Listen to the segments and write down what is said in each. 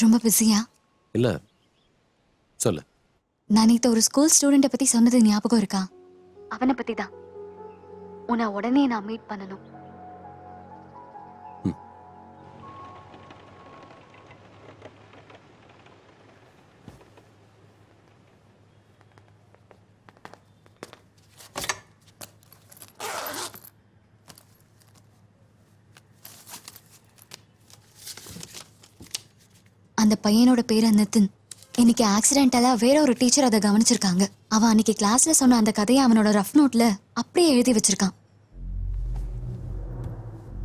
ரொம்ப பிஸியா? இல்ல, சொல்லு. நான் நேத்து ஒரு ஸ்கூல் ஸ்டூடெண்ட்டை பத்தி சொன்னது ஞாபகம் இருக்கா? அவனை பத்தி தான். உன்னை உடனே நான் மீட் பண்ணணும். ம். அந்த பையனோட பேரு நிதின். இன்னைக்கு ஆக்சிடென்டலா வேற ஒரு டீச்சர் அதை கவனிச்சிருக்காங்க. அவன் அன்னைக்கு கிளாஸ்ல சொன்ன அந்த கதையை அவனோட ரஃப் நோட்ல அப்படியே எழுதி வச்சிருக்கான்.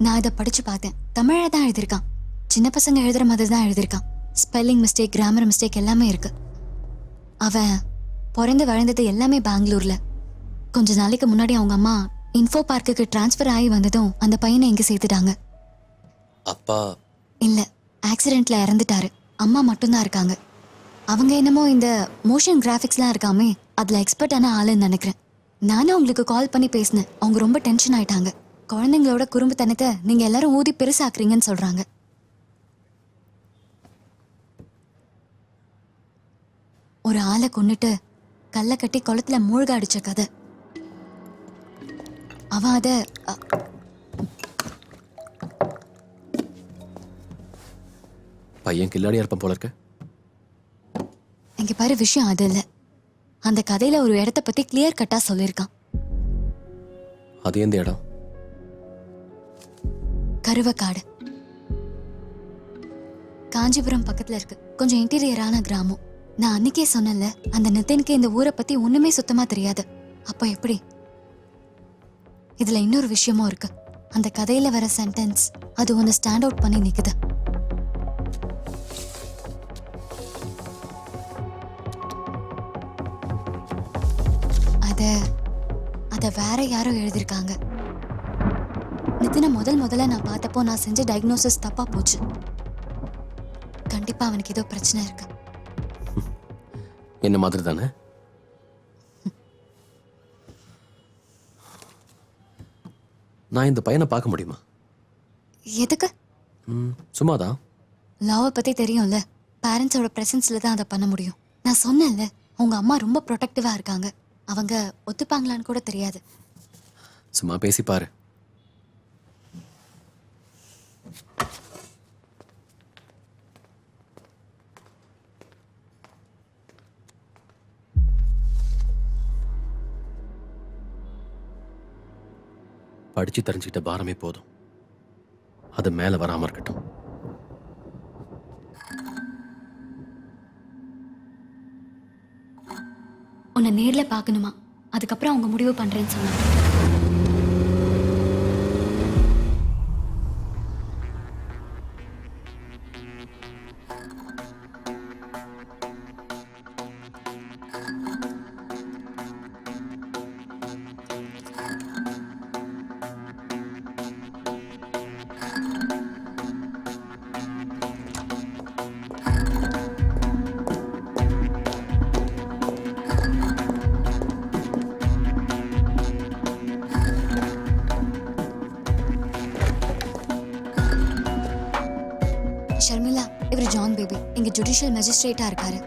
நான் இதை படிச்சு பார்த்தேன். தமிழ தான் எழுதியிருக்கான். சின்ன பசங்க எழுதுற மாதிரி தான் எழுதியிருக்கான். ஸ்பெல்லிங் மிஸ்டேக், கிராமர் மிஸ்டேக் எல்லாமே இருக்கு. அவன் பிறந்து வளர்ந்தது எல்லாமே பெங்களூர்ல. கொஞ்ச நாளைக்கு முன்னாடி அவங்க அம்மா இன்ஃபோ பார்க்குக்கு டிரான்ஸ்ஃபர் ஆகி வந்ததும் அந்த பையனை இங்க சேர்த்துட்டாங்க. அப்பா இல்ல, ஆக்சிடென்ட்ல இறந்துட்டாரு. அம்மா மட்டும்தான் இருக்காங்க. அவங்க என்னமோ இந்த மோஷன் கிராஃபிக்ஸ்லாம் இருக்காமே அதுல எக்ஸ்பர்ட்டான ஆளுன்னு நினைக்கிறேன். நானும் அவங்களுக்கு கால் பண்ணி பேசினேன். அவங்க ரொம்ப டென்ஷன் ஆயிட்டாங்க. குழந்தைங்களோட குறும்புத்தனத்தை நீங்க எல்லாரும் ஊதி பெருசாக்குறீங்கன்னு சொல்றாங்க. ஒரு ஆளை கொன்னுட்டு கல்லை கட்டி குளத்துல மூழ்க அடிச்ச கதை. அவன் அத பையன் கில்லாடியா இருப்பான் போல இருக்கு. இங்க பாரு, விஷயம் அது இல்ல. அந்த கதையில ஒரு இடத்த பத்தி கிளியர் கட்டா சொல்லியிருக்கான். அது எந்த இடம்? கருவக்காடு. காஞ்சிபுரம் பக்கத்துல இருக்கு. கொஞ்சம் இன்டீரியரான கிராமம். நான் அன்னைக்கே சொன்னேன்ல, அந்த நிதினுக்கு இந்த ஊரை பத்தி ஒண்ணுமே சுத்தமா தெரியாது. அப்ப எப்படி? இதுல இன்னொரு விஷயமும் இருக்கு. அந்த கதையில வர சென்டென்ஸ் அது ஒன்னு ஸ்டாண்ட் அவுட் பண்ணி நிக்குது. அத வேற யாரோ எழுதியிருக்காங்க. நிதினை முதல்ல நான் பார்த்தப்போ நான் செஞ்ச டயக்னோசிஸ் தப்பா போச்சு. கண்டிப்பா அவனுக்கு ஏதோ பிரச்சனை இருக்கு. என்ன மாதிரி தானே? நான் இந்த பையனை பார்க்க முடியுமா? எதுக்கு? சும்மாதான். லாவை பத்தி தெரியும்ல. பேரண்ட்ஸோட பிரசன்ஸ்ல தான் அதை பண்ண முடியும். நான் சொன்னேன்ல, உங்க அம்மா ரொம்ப ப்ரொடெக்டிவா இருக்காங்க. அவங்க ஒத்துப்பாங்களான்னு கூட தெரியாது. சும்மா பேசி பாரு. படிச்சு தெரிஞ்சுக்கிட்ட பாரமே போதும். அது மேல வராம இருக்கட்டும். உன்னை நேர்ல பார்க்கணுமா? அதுக்கப்புறம் அவங்க முடிவு பண்றேன்னு சொன்னாங்க. ஷர்மிளா, இவர் ஜான் பேபி. இங்க ஜுடிஷியல் மேஜிஸ்ட்ரேட்டா இருக்காரு.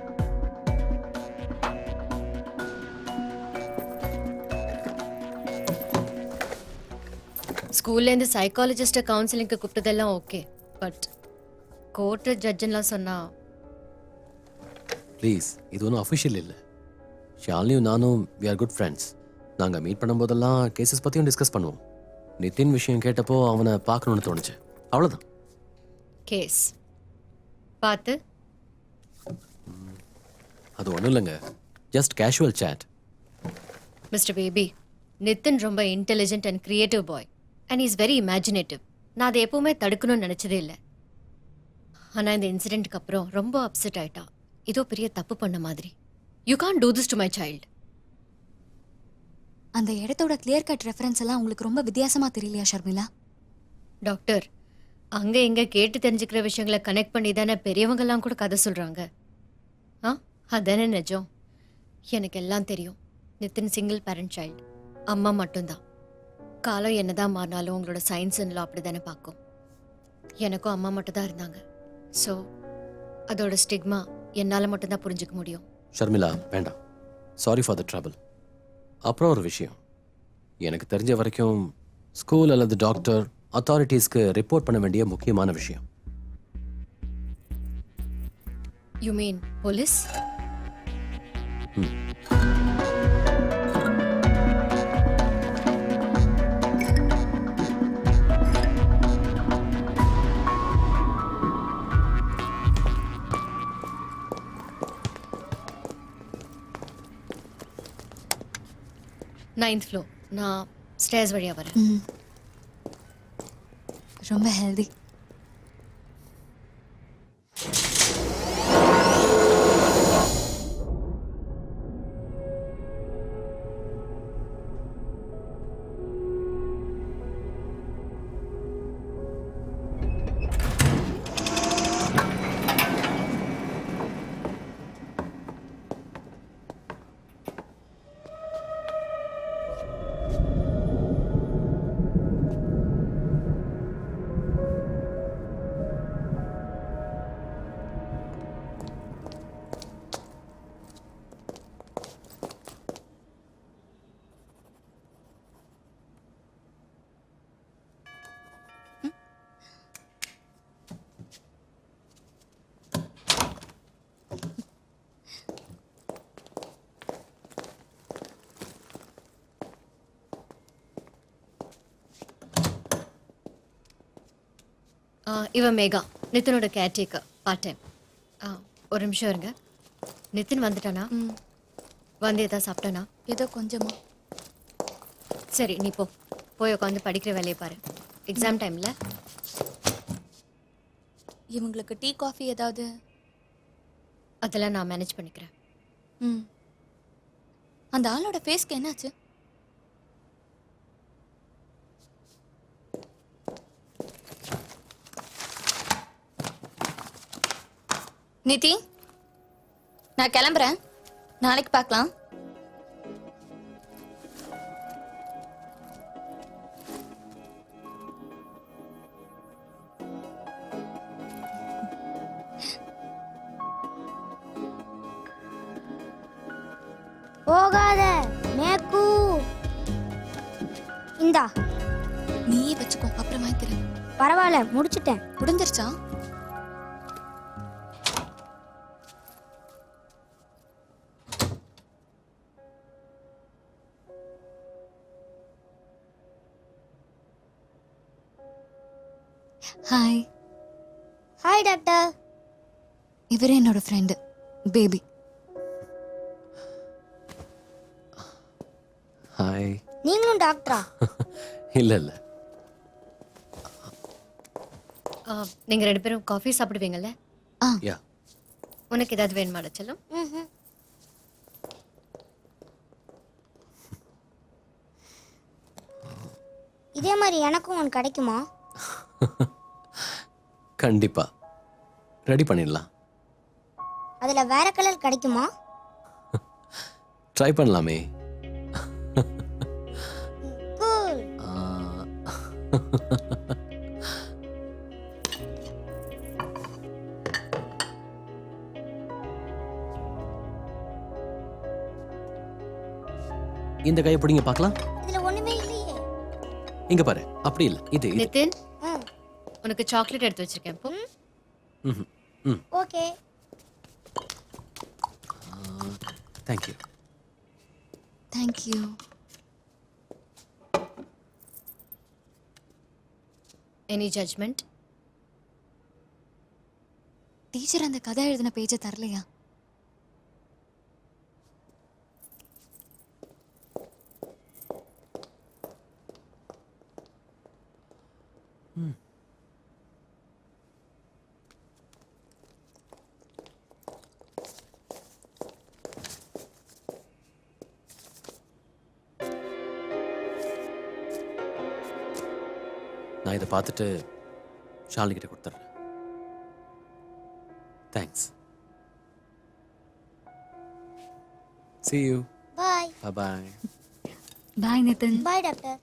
ஸ்கூல்லேருந்து சைக்காலஜிஸ்ட்டை கவுன்சிலிங்க்கு கூப்பிட்டதெல்லாம் ஓகே. பட் கோர்ட்டு ஜட்ஜெல்லாம் சொன்னா ப்ளீஸ், இது ஒன்றும் அஃபிஷியல் இல்லை. ஷாலினியும் நானும் வி ஆர் குட் ஃப்ரெண்ட்ஸ். நாங்கள் மீட் பண்ணும்போதெல்லாம் கேசஸ் பற்றியும் டிஸ்கஸ் பண்ணுவோம். நிதின் விஷயம் கேட்டப்போ அவனை பார்க்கணுன்னு தோணுச்சு, அவ்வளோதான். கேஸ் பார்த்து அது ஒன்றும் இல்லைங்க, just casual chat. Mister baby, Nitin ரொம்ப intelligent and creative boy and is very imaginative. நான் அதை எப்பவுமே தடுக்கணும்னு நினச்சதே இல்லை. ஆனால் இந்த இன்சிடென்ட்க்கு அப்புறம் ரொம்ப அப்செட் ஆயிட்டா. ஏதோ பெரிய தப்பு பண்ண மாதிரி. You can't do this to my child. அந்த இடத்தோட கிளியர் கட் ரெஃபரன்ஸ் எல்லாம் உங்களுக்கு ரொம்ப வித்தியாசமா தெரியலையா ஷர்மிளா? டாக்டர், அங்கே இங்கே கேட்டு தெரிஞ்சுக்கிற விஷயங்களை கனெக்ட் பண்ணி தானே பெரியவங்கெல்லாம் கூட கதை சொல்கிறாங்க. அதானே நிஜம். எனக்கு எல்லாம் தெரியும். Nitin single parent child. அம்மா மட்டும்தான். காலம் என்னதான் மாறினாலும் உங்களோட சயின்ஸ் அண்ட் லா அப்படி தானே பார்க்கும். எனக்கும் அம்மா மட்டும் தான் இருந்தாங்க. ஸோ அதோட ஸ்டிக்மா என்னால் மட்டும்தான் புரிஞ்சுக்க முடியும். ஷர்மிளா வேண்டாம், சாரி ஃபார் த ட்ரபிள். அப்புறம் ஒரு விஷயம், எனக்கு தெரிஞ்ச வரைக்கும் ஸ்கூல் அல்லது டாக்டர் அத்தாரிட்டிஸ்க்கு ரிப்போர்ட் பண்ண வேண்டிய முக்கியமான விஷயம். You mean police? Ninth floor. நான் ஸ்டேர்ஸ் வழியாக வரேன். ம். ரொம்ப ஹெல்தி. இவன் மேகா, நிதினோட கேர்டேக்கர், பார்ட் டைம். ஒரு நிமிஷம் இருங்க. நிதின் வந்துட்டானா? வந்து எதாவது சாப்பிட்டானா? ஏதோ கொஞ்சமா. சரி, நீ போய் உட்காந்து படிக்கிற வேலையை பாரு. எக்ஸாம் டைமில் இவங்களுக்கு டீ காஃபி ஏதாவது? அதெல்லாம் நான் மேனேஜ் பண்ணிக்கிறேன். ம். அந்த ஆளோட ஃபேஸ்க்கு என்னாச்சு? நிதி, நான் கிளம்புறேன். நாளைக்கு பார்க்கலாம். போகாத மேக்கு. இந்தா. நீயே வச்சுக்கோ, அப்புறம் வாங்கிக்கிறேன். பரவாயில்ல, முடிச்சிட்டேன். முடிஞ்சிருச்சா? ஹாய். Hi doctor. இவரே என்னோட ஃப்ரெண்டு பேபி. ஹாய். நீங்களும் டாக்டரா? இல்லை இல்லை, நீங்கள் 2 பேரும் காஃபி சாப்பிடுவீங்கல்ல? யா. உனக்கு ஏதாவது வேணுமாடா செல்லம்? ம்ஹும். இதே மாதிரி எனக்கும் ஒன்று கிடைக்குமா? கண்டிப்பா ரெடி பண்ணிடலாம். அதில் வேற கலர் கிடைக்குமா? ட்ரை பண்ணலாமே. கூல். இந்த கையை பிடிங்க பார்க்கலாம். இதில் ஒன்றுமே இல்லையே. இங்க பாரு, அப்படி இல்லை, இது இது. நிதின், ம். உனக்கு சாக்லேட் எடுத்து வச்சிருக்கேன். போ. ம்ஹும். ம், okay. Thank you. Thank you. Any judgement? Teacher அந்த கதை எழுதின பேஜை தரலையா? நான் இதை பார்த்துட்டு ஷாலினி கிட்ட கொடுத்துட்றேன். Thanks. See you. Bye. Bye-bye. Bye Nitin. Bye doctor.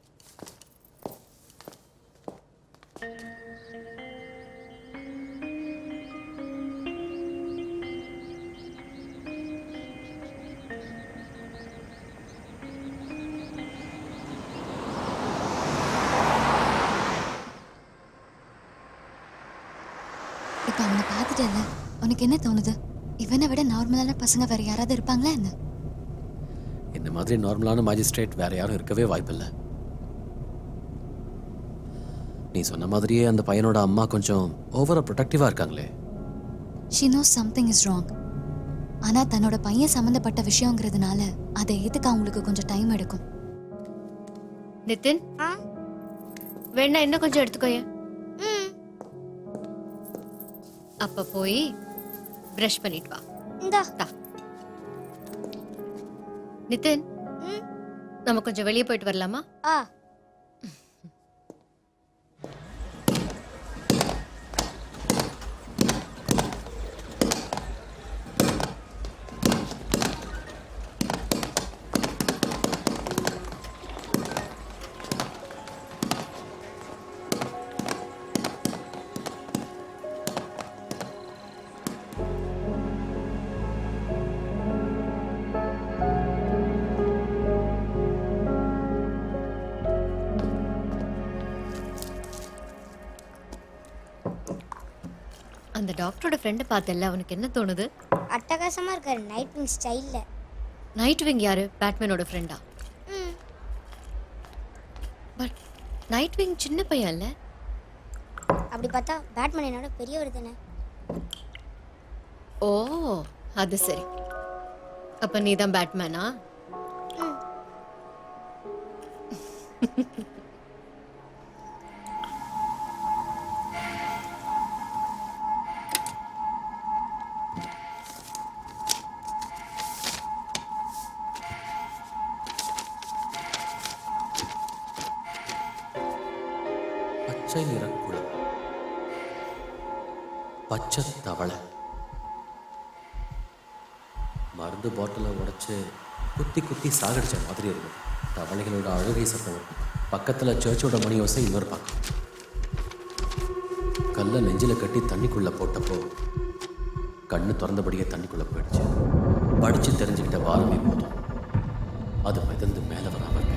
அவனை பார்த்துட்டல, உனக்கு என்ன தோணுது? இவனை விட நார்மலான பசங்க வேற யாராவது இருப்பாங்களா என்ன? இந்த மாதிரி நார்மலான மேஜிஸ்ட்ரேட் வேற யாரும் இருக்கவே வாய்ப்பில்லை. நீ சொன்ன மாதிரியே அந்த பையனோட அம்மா கொஞ்சம் ஓவரா ப்ரொடெக்டிவா இருக்காங்களே. She knows something is wrong. ஆனா தன்னோட பையன் சம்பந்தப்பட்ட விஷயங்கிறதுனால அதை ஏத்துக்க அவங்களுக்கு கொஞ்சம் டைம் எடுக்கும். நிதின், ஆ வேணா இன்னும் கொஞ்சம் எடுத்துக்கோயே. ம் அப்ப போய் பிரஷ் பண்ணிட்டு வா. இந்தா தா. நிதின், ம் நம்ம கொஞ்சம் வெளியே போயிட்டு வரலாமா? ஆ அந்த டாக்டரோட ஃப்ரெண்டை பார்த்தல, அவனுக்கு என்ன தோணுது? அட்டகாசமா இருக்காரு நைட் விங் ஸ்டைல்ல. நைட் விங் யாரு? பேட்மேனோட ஃப்ரெண்டா? ம் பட் நைட் விங் சின்ன பையன் இல்ல? அப்படி பார்த்தா பேட்மேன் என்னோட பெரியவர் தானே. ஓ, அது சரி. அப்ப நீ தான் பேட்மேனா? ம் பச்சை நிற குளம், பச்சை தவளை, மருந்து பாட்டிலை உடைச்சு குத்தி குத்தி சாகடிச்ச மாதிரி இருந்தது. தவளைகளோட அழுகை சத்தம் பக்கத்தில் சர்ச்சோட மணி ஓசை இன்னொரு பக்கம். கல்லை நெஞ்சில் கட்டி தண்ணிக்குள்ளே போட்டப்போ கண்ணு திறந்தபடியே தண்ணிக்குள்ளே போயிடுச்சு. படித்து தெரிஞ்சுக்கிட்ட வாரமே போதும் அது மிதந்து மேலே வராமல் இருக்கு.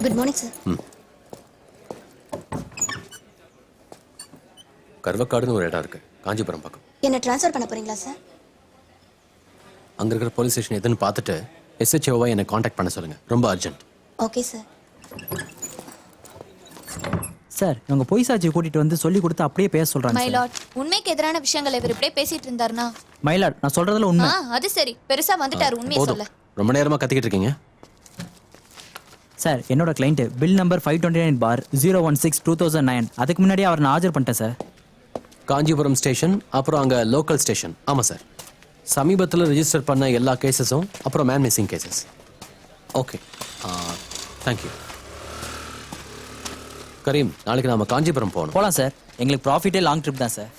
Good morning sir. கர்வக்காடுன்னு ஒரு இடம் இருக்கு, காஞ்சிபுரம் பக்கம். என்ன ட்ரான்ஸ்ஃபர் பண்ண போறீங்களா சார்? அங்கே இருக்கிற போலீஸ் ஸ்டேஷன் எதுன்னு பார்த்துட்டு SHOவை என்னை காண்டாக்ட் பண்ண சொல்லுங்க, ரொம்ப அர்ஜென்ட். Okay sir. சார் இவங்க பொய் சாட்சியை கூட்டிட்டு வந்து சொல்லி கொடுத்து அப்படியே பேச சொல்றாங்க சார். மைலாட், உண்மைக்கு எதிரான விஷயங்கள் இவர் இப்படியே பேசிட்டு இருந்தாருனா? மயிலாட், நான் சொல்றதுல உண்மை. அது சரி, பெருசா வந்துட்டாரு, உண்மையை சொல்ல. ரொம்ப நேரமா கத்திக்கிட்டு இருக்கீங்க. சார் என்னோட கிளைண்ட் பில் நம்பர் 529/016/2009. அதுக்கு முன்னாடியே அவர் நான் ஆஜர் பண்ணிட்டேன் சார். காஞ்சிபுரம் ஸ்டேஷன், அப்புறம் அங்கே லோக்கல் ஸ்டேஷன். ஆமாம் சார், சமீபத்தில் ரெஜிஸ்டர் பண்ண எல்லா கேசஸும், அப்புறம் man missing cases. Okay, thank you. Karim, நாளைக்கு நாம காஞ்சிபுரம் போகணும். போகலாம் சார், எங்களுக்கு ப்ராஃபிட்டே லாங் ட்ரிப் தான் சார்.